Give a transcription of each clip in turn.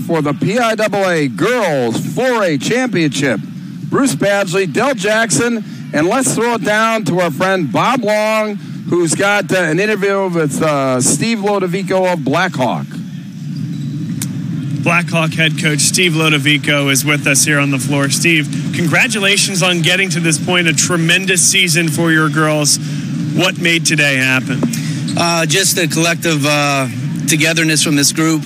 for the PIAA Girls 4A Championship. Bruce Badgley, Del Jackson, and let's throw it down to our friend Bob Long, who's got an interview with Steve Lodavico of Blackhawk. Blackhawk head coach Steve Lodavico is with us here on the floor. Steve, congratulations on getting to this point. A tremendous season for your girls. What made today happen? Just the collective togetherness from this group.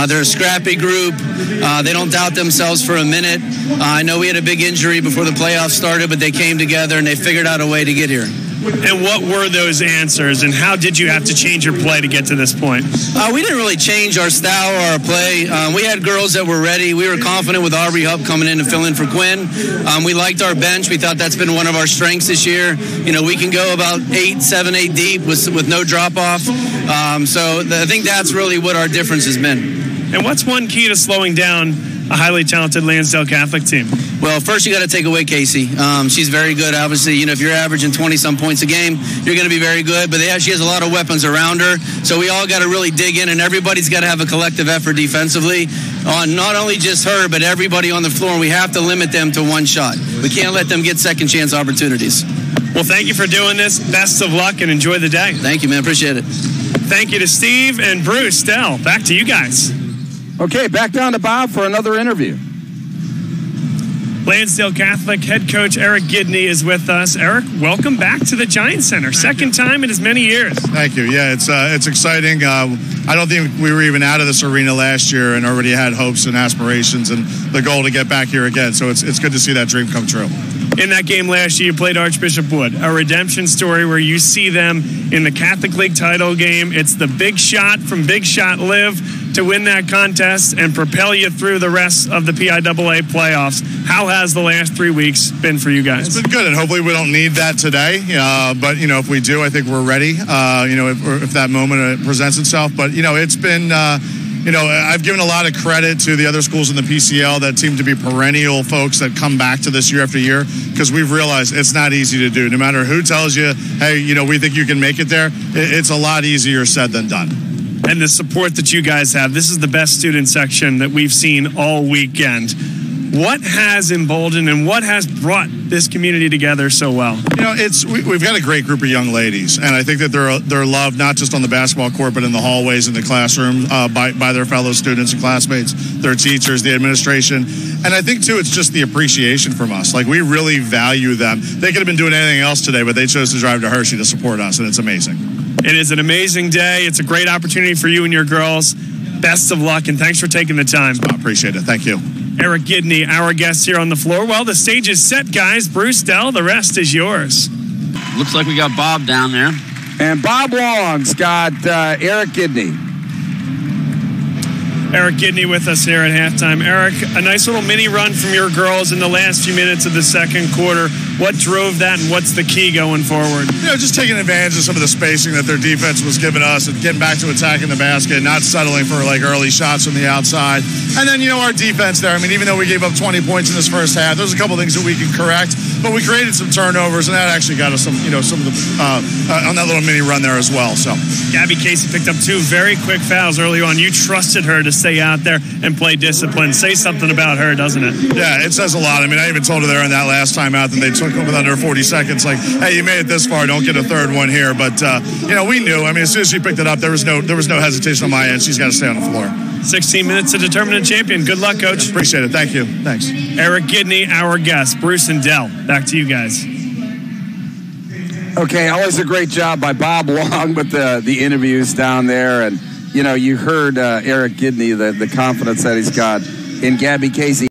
They're a scrappy group. They don't doubt themselves for a minute. I know we had a big injury before the playoffs started, but they came together and they figured out a way to get here. And what were those answers, and how did you have to change your play to get to this point? We didn't really change our style or our play. We had girls that were ready. We were confident with Aubrey Hupp coming in to fill in for Quinn. We liked our bench. We thought that's been one of our strengths this year. You know, we can go about 7, 8 deep with no drop-off. So I think that's really what our difference has been. And what's one key to slowing down a highly talented Lansdale Catholic team? Well, first you got to take away Casey. She's very good, obviously. You know, if you're averaging 20-some points a game, you're going to be very good. But she has a lot of weapons around her. So we all got to really dig in, and everybody's got to have a collective effort defensively on not only just her, but everybody on the floor. And we have to limit them to one shot. We can't let them get second-chance opportunities. Well, thank you for doing this. Best of luck, and enjoy the day. Thank you, man. Appreciate it. Thank you to Steve and Bruce. Del, back to you guys. Okay, back down to Bob for another interview. Lansdale Catholic head coach Eric Gidney is with us. Eric, welcome back to the Giant Center. Second time in as many years. Thank you. Yeah, it's exciting. I don't think we were even out of this arena last year and already had hopes and aspirations and the goal to get back here again. So it's good to see that dream come true. In that game last year, you played Archbishop Wood, a redemption story where you see them in the Catholic League title game. It's the big shot from Big Shot Live to win that contest and propel you through the rest of the PIAA playoffs. How has the last 3 weeks been for you guys? It's been good, and hopefully we don't need that today. But, you know, if we do, I think we're ready, if that moment presents itself. But, it's been... I've given a lot of credit to the other schools in the PCL that seem to be perennial folks that come back to this year after year, because we've realized it's not easy to do. No matter who tells you, hey, we think you can make it there, it's a lot easier said than done. And the support that you guys have, this is the best student section that we've seen all weekend. What has emboldened and what has brought this community together so well? We've got a great group of young ladies, and I think that they're loved not just on the basketball court, but in the hallways, in the classroom, by their fellow students and classmates, their teachers, the administration. And I think, too, it's just the appreciation from us. Like, we really value them. They could have been doing anything else today, but they chose to drive to Hershey to support us, and it's amazing. It is an amazing day. It's a great opportunity for you and your girls. Best of luck, and thanks for taking the time. I appreciate it. Thank you. Eric Gidney, our guest here on the floor. Well, the stage is set, guys. Bruce, Del, the rest is yours. Looks like we got Bob down there. And Bob Long's got Eric Gidney. Eric Gidney with us here at halftime. Eric, a nice little mini run from your girls in the last few minutes of the second quarter. What drove that, and what's the key going forward? Just taking advantage of some of the spacing that their defense was giving us and getting back to attacking the basket, not settling for early shots from the outside. And then, our defense there. I mean, even though we gave up 20 points in this first half, there's a couple things that we can correct, but we created some turnovers, and that actually got us some of the on that little mini run there as well. So Gabby Casey picked up 2 very quick fouls early on. You trusted her to stay out there and play discipline. Say something about her, doesn't it? Yeah, it says a lot. I mean, I even told her there in that last time out that they took with under 40 seconds, like, hey, you made it this far, don't get a third one here. But we knew. I mean, as soon as she picked it up, there was no hesitation on my end. She's got to stay on the floor. 16 minutes to determine a champion. Good luck, Coach. Appreciate it. Thank you. Thanks. Eric Gidney, our guest. Bruce and Del, back to you guys. Okay, always a great job by Bob Long with the interviews down there. And, you heard Eric Gidney, the confidence that he's got in Gabby Casey.